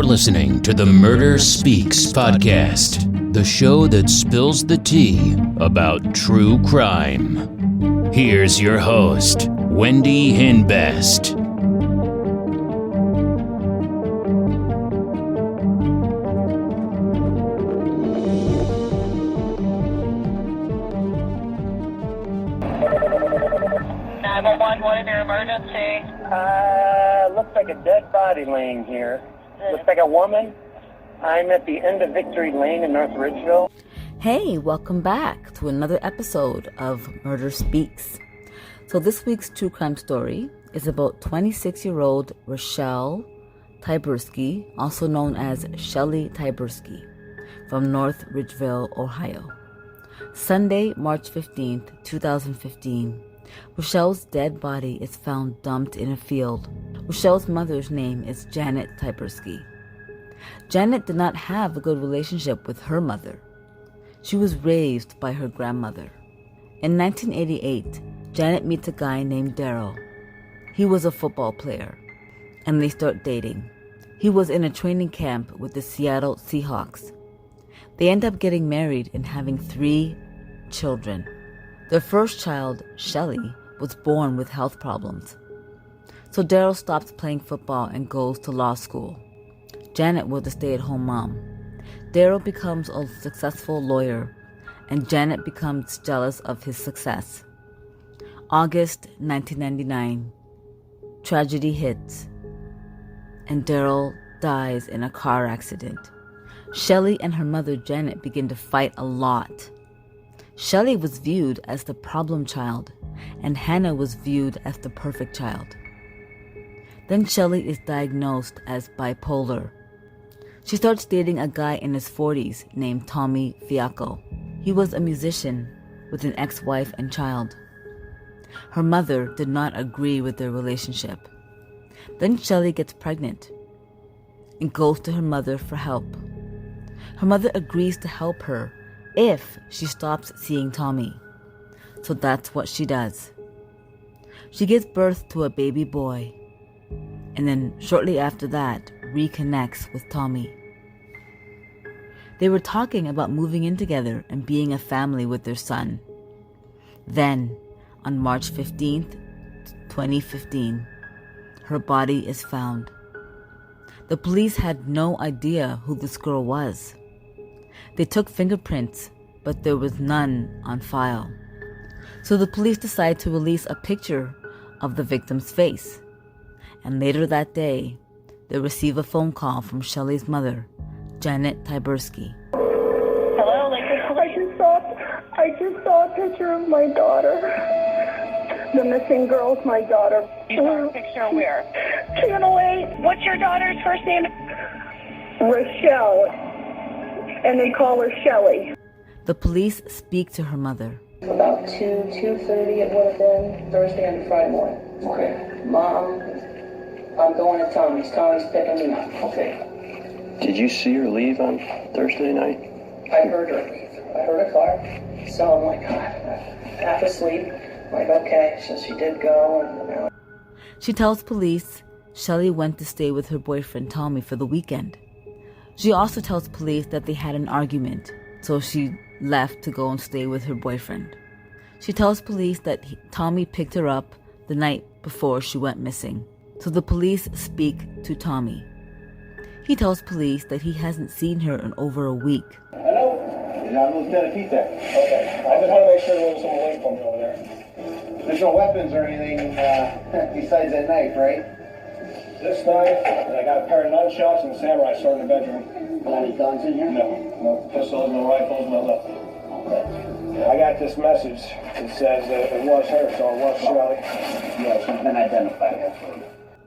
You're listening to the Murder Speaks podcast, the show that spills the tea about true crime. Here's your host, Wendy Hinbest. What is your emergency? Looks like a dead body laying here. Looks like a woman. I'm at the end of Victory Lane in North Ridgeville. Hey, welcome back to another episode of Murder Speaks. So this week's true crime story is about 26-year-old Rachele Tyburski, also known as Rachele Tyburski, from North Ridgeville, Ohio. Sunday, March 15th, 2015. Rachele's dead body is found dumped in a field. Rachele's mother's name is Janet Tyburski. Janet did not have a good relationship with her mother. She was raised by her grandmother. In 1988, Janet meets a guy named Daryl. He was a football player, and they start dating. He was in a training camp with the Seattle Seahawks. They end up getting married and having 3 children. Their first child, Shelly, was born with health problems. So Daryl stops playing football and goes to law school. Janet was a stay-at-home mom. Daryl becomes a successful lawyer, and Janet becomes jealous of his success. August 1999, tragedy hits, and Daryl dies in a car accident. Shelly and her mother, Janet, begin to fight a lot. Shelly was viewed as the problem child, and Hannah was viewed as the perfect child. Then Shelly is diagnosed as bipolar. She starts dating a guy in his 40s named Tommy Fiacco. He was a musician with an ex-wife and child. Her mother did not agree with their relationship. Then Shelly gets pregnant and goes to her mother for help. Her mother agrees to help her if she stops seeing Tommy. So that's what she does. She gives birth to a baby boy, and then shortly after that, reconnects with Tommy. They were talking about moving in together and being a family with their son. Then, on March 15th, 2015, her body is found. The police had no idea who this girl was. They took fingerprints, but there was none on file. So the police decide to release a picture of the victim's face. And later that day, they receive a phone call from Shelly's mother, Janet Tyburski. Hello, I just saw a picture of my daughter. The missing girl's my daughter. you saw a picture where? Channel 8, What's your daughter's first name? Rachele. And they call her Shelly. The police speak to her mother. About 2:30 it would have been, Thursday and Friday morning. Okay. Mom, I'm going to Tommy's. Tommy's picking me up. Okay. Did you see her leave on Thursday night? I heard her leave. I heard a car. So I'm like, God, half asleep. I'm like, okay, so she did go. And She tells police Shelly went to stay with her boyfriend Tommy for the weekend. She also tells police that they had an argument, so she left to go and stay with her boyfriend. She tells police that Tommy picked her up the night before she went missing. So the police speak to Tommy. He tells police that he hasn't seen her in over a week. Hello? I'm Lieutenant Pete there. Okay. I just want to make sure there wasn't some away from over there. There's no weapons or anything besides that knife, right? This knife, and I got a pair of nunshots and a samurai sword in the bedroom. Got any guns in here? No pistols, no rifles, no nothing. Okay. I got this message. It says it was her, so it was Shelly. Yeah, she's been identified.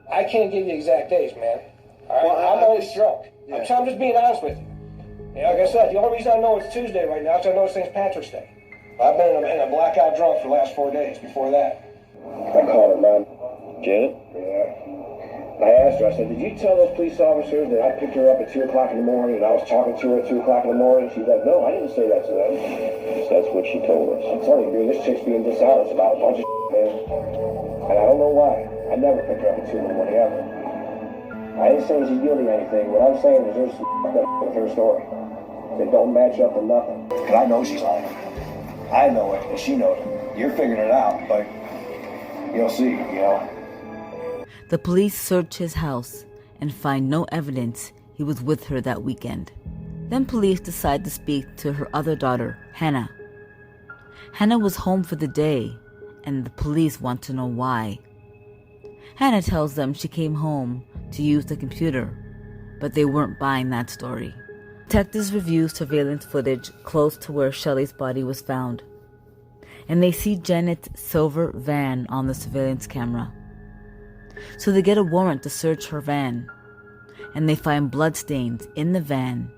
I can't give you exact days, man. All right? Well, I'm always drunk. Yeah. I'm just being honest with you. Yeah, like I said, the only reason I know it's Tuesday right now is I know it's St. Patrick's Day. I've been in a blackout drunk for the last 4 days before that. I called her, Mom. Janet? Yeah. I asked her, I said, did you tell those police officers that I picked her up at 2 o'clock in the morning and I was talking to her at 2 o'clock in the morning? She's like, no, I didn't say that to them. That's what she told us. I'm telling you, dude, this chick's being dishonest about a bunch of man. And I don't know why. I never picked her up at 2 in the morning ever. I ain't saying she's guilty of anything. What I'm saying is there's some up with her story. It don't match up to nothing. And I know she's lying. I know it, and she knows it. You're figuring it out, but you'll see, you know. The police search his house and find no evidence he was with her that weekend. Then police decide to speak to her other daughter, Hannah. Hannah was home for the day, and the police want to know why. Hannah tells them she came home to use the computer, but they weren't buying that story. Detectives review surveillance footage close to where Shelley's body was found, and they see Janet's silver van on the surveillance camera. So they get a warrant to search her van, and they find bloodstains in the van,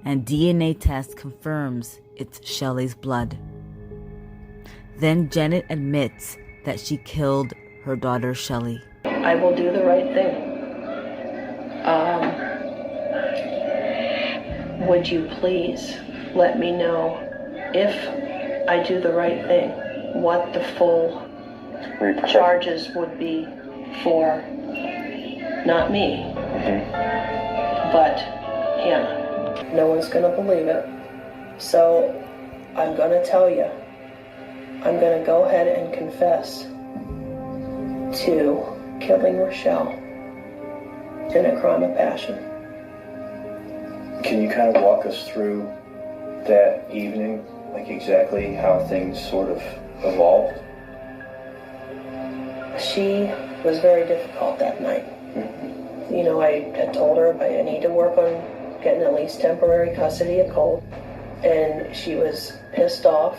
and DNA test confirms it's Shelley's blood. Then Janet admits that she killed her daughter Shelley. I will do the right thing. Would you please let me know if I do the right thing, what the full charges would be for not me, but Hannah. No one's going to believe it. So I'm going to tell you. I'm going to go ahead and confess to killing Rachele in a crime of passion. Can you kind of walk us through that evening, like exactly how things sort of evolved? She was very difficult that night. You know, I had told her I need to work on getting at least temporary custody of Cole, and she was pissed off.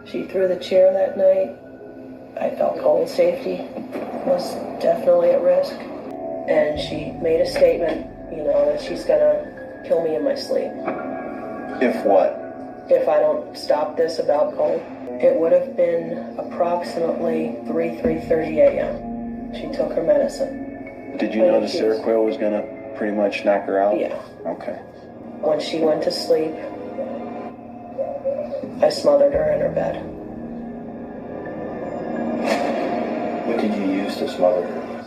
She threw the chair that night. I felt Cole's safety was definitely at risk, and she made a statement, you know, that she's gonna kill me in my sleep. If what? If I don't stop this about Cole. It would have been approximately 3:30 a.m. She took her medicine. Did you know the Seroquel was gonna pretty much knock her out? Yeah. Okay. When she went to sleep, I smothered her in her bed. What did you use to smother her?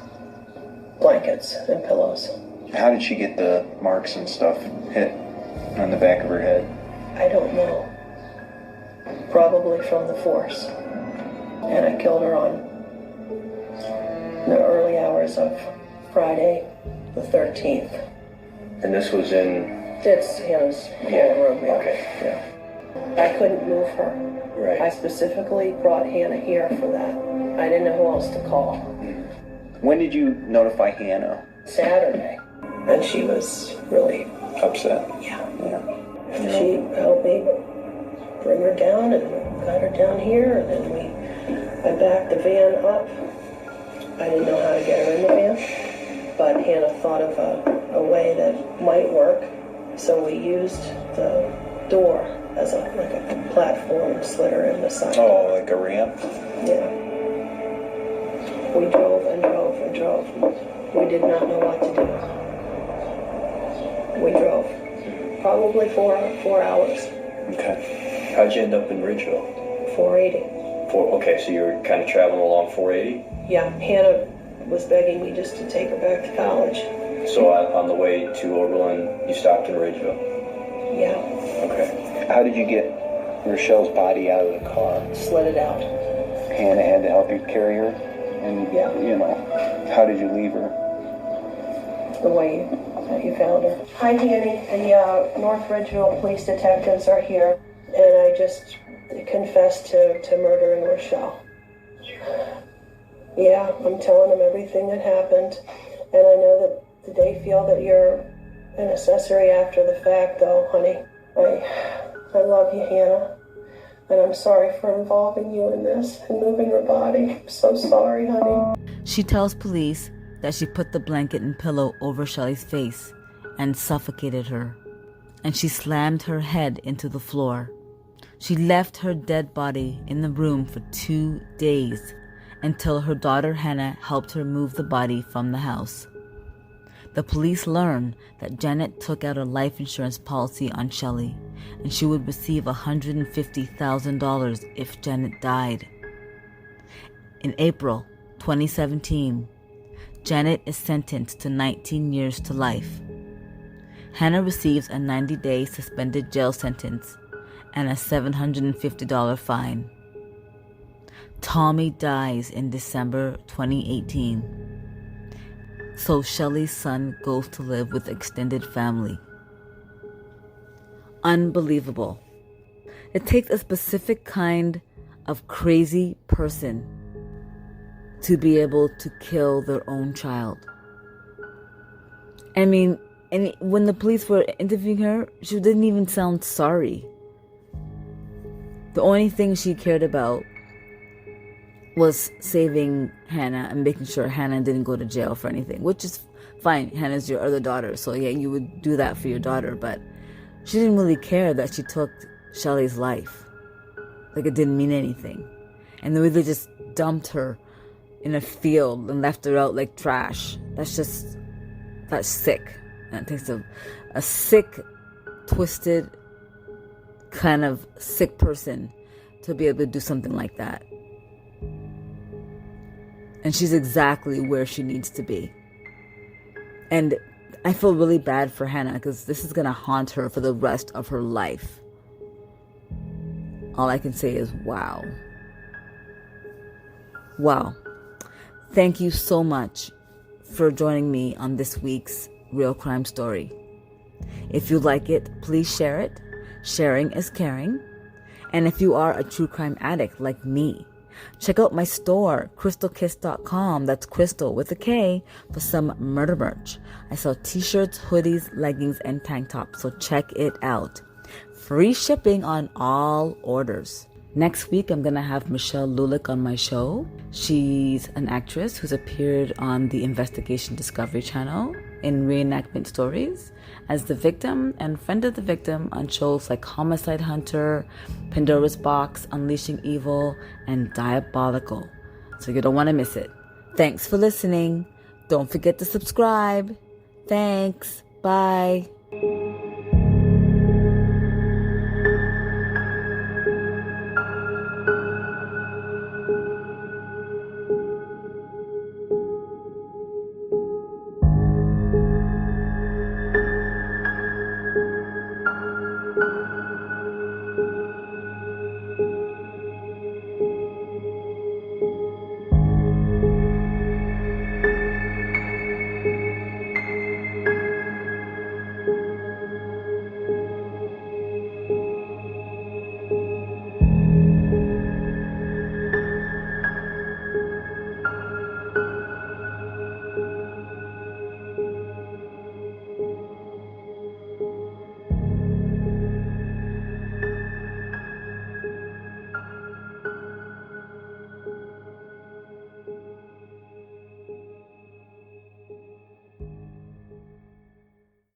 Blankets and pillows. How did she get the marks and stuff hit on the back of her head? I don't know. Probably from the force. And I killed her on the early hours of Friday the 13th. And this was in... It's Hannah's room, yeah. Okay. Yeah. I couldn't move her. Right. I specifically brought Hannah here for that. I didn't know who else to call. When did you notify Hannah? Saturday. And she was really upset. Yeah. She helped me bring her down and got her down here, and then I backed the van up. I didn't know how to get her in the van, but Hannah thought of a way that might work, so we used the door as a platform, slid her in the side. Oh, like a ramp? Yeah. We drove and drove and drove. We did not know what to do. We drove. Probably four hours. Okay. How'd you end up in Ridgeville? 480. Okay, so you were kind of traveling along 480? Yeah, Hannah was begging me just to take her back to college. So on the way to Oberlin, you stopped in Ridgeville? Yeah. Okay. How did you get Rachele's body out of the car? Slid it out. Hannah had to help you carry her? And, yeah. You know, how did you leave her? The way you found her. Hi, Danny. The North Ridgeville police detectives are here, and I just confessed to murdering Rachele. Yeah, I'm telling them everything that happened, and I know that they feel that you're an accessory after the fact, though, honey. I love you, Hannah, and I'm sorry for involving you in this and moving her body. I'm so sorry, honey. She tells police that she put the blanket and pillow over Shelley's face and suffocated her, and she slammed her head into the floor. She left her dead body in the room for 2 days until her daughter Hannah helped her move the body from the house. The police learn that Janet took out a life insurance policy on Shelley, and she would receive $150,000 if Janet died. In April 2017, Janet is sentenced to 19 years to life. Hannah receives a 90-day suspended jail sentence and a $750 fine. Tommy dies in December 2018. So Shelly's son goes to live with extended family. Unbelievable. It takes a specific kind of crazy person to be able to kill their own child. I mean, and when the police were interviewing her, she didn't even sound sorry. The only thing she cared about was saving Hannah and making sure Hannah didn't go to jail for anything, which is fine. Hannah's your other daughter, so yeah, you would do that for your daughter, but she didn't really care that she took Shelly's life. Like, it didn't mean anything. And the way they just dumped her in a field and left her out like trash, that's sick. And it takes a sick, twisted, kind of sick person to be able to do something like that. And she's exactly where she needs to be. And I feel really bad for Hannah because this is going to haunt her for the rest of her life. All I can say is wow. Wow. Thank you so much for joining me on this week's Real Crime Story. If you like it, please share it. Sharing is caring. And if you are a true crime addict like me, check out my store, crystalkiss.com. That's Crystal with a K, for some murder merch. I sell t-shirts, hoodies, leggings, and tank tops, so check it out. Free shipping on all orders. Next week, I'm going to have Michelle Lulick on my show. She's an actress who's appeared on the Investigation Discovery Channel in reenactment stories as the victim and friend of the victim on shows like Homicide Hunter, Pandora's Box, Unleashing Evil, and Diabolical. So you don't want to miss it. Thanks for listening. Don't forget to subscribe. Thanks. Bye.